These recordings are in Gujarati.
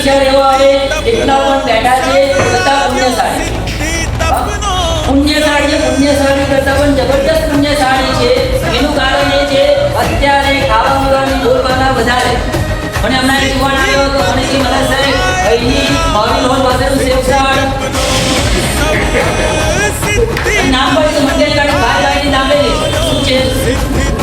વિચાર એવો આવે એટલા પણ બેઠા છે બધા પુણ્યશાળી પુણ્યશાળી કરતા પણ જબરદસ્ત પુણ્યશાળી છે. એનું કારણ એ છે અત્યારે ખાવા પીવાની બોલબાલા વધારે. અને હમણાં એક યુવાન આવ્યો તો મને કે મને સાહેબ અહીંની મારી લોન પાસેનું સેવસાળ નામ પડ્યું મંદિર કાઢી ભાઈ દાબેલી શું છે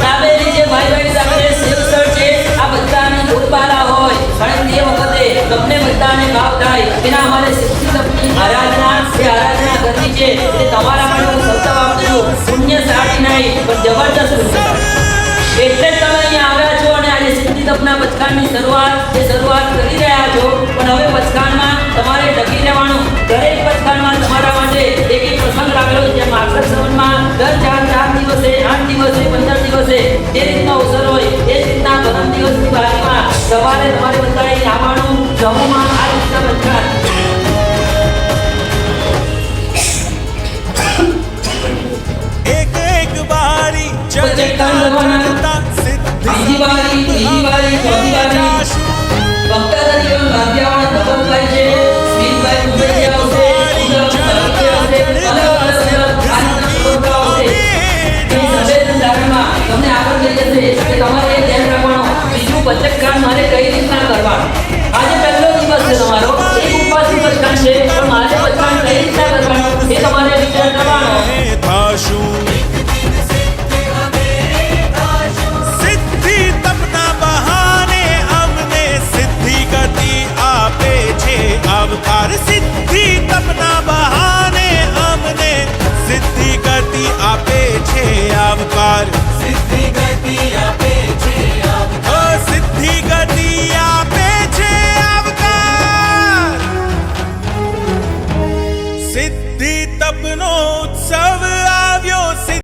દાબેલી જે ભાઈ દાબેલી સેવસાળ છે. આ બધાને બોલબાલા હોય અને તે વખતે તમને બધાને ભાવ થાય તેના અમારે સિદ્ધિ આરાધના કરવી છે. એટલે તમારા માટે હું શબ્દ વાપરું છું પુણ્યશાળી નહીં પણ જબરદસ્ત પુણ્યશાળી. એટલે જ તમે અહીંયા આવ્યા છો અને આજે સિદ્ધિ તપના પચકાણની શરૂઆત કરી રહ્યા છો. પણ હવે પચકાણમાં તમારે ટકી રહેવાનું. દરેક પચકાણમાં તમારા માટે એક પ્રસંગ રાખેલો છે. જેમ આખર સંવતમાં દર 4 દિવસે 8 દિવસે 15 દિવસે જે રીતનો અવસર હોય એ રીતના પરમ દિવસની બાજુમાં સવારે તમારે બધાએ આવવાનું. જમવામાં આ રીતના પચકાણ બીજી વારી ચોથી વારી વક્તા તરીકે ભાગ્યવાન ભગવતભાઈ છે. સ્મિતભાઈ મુંબઈથી તમને આગળ લઈ જશે કે તમારે ધ્યાન રાખવાનું. બીજું પચકકાંડ મારે કઈ રીતના કરવાનું. આજે પહેલો દિવસ છે તમારો એક ઉપવાસનું પચકાંડ છે પણ મારે પચકાંડ કઈ રીતના કરવાનું એ તમારે વિચાર કરવાનો. अवतार सिद्धि तपना बहाने हमने सिद्धि गति आपे छे अवतार सिद्धि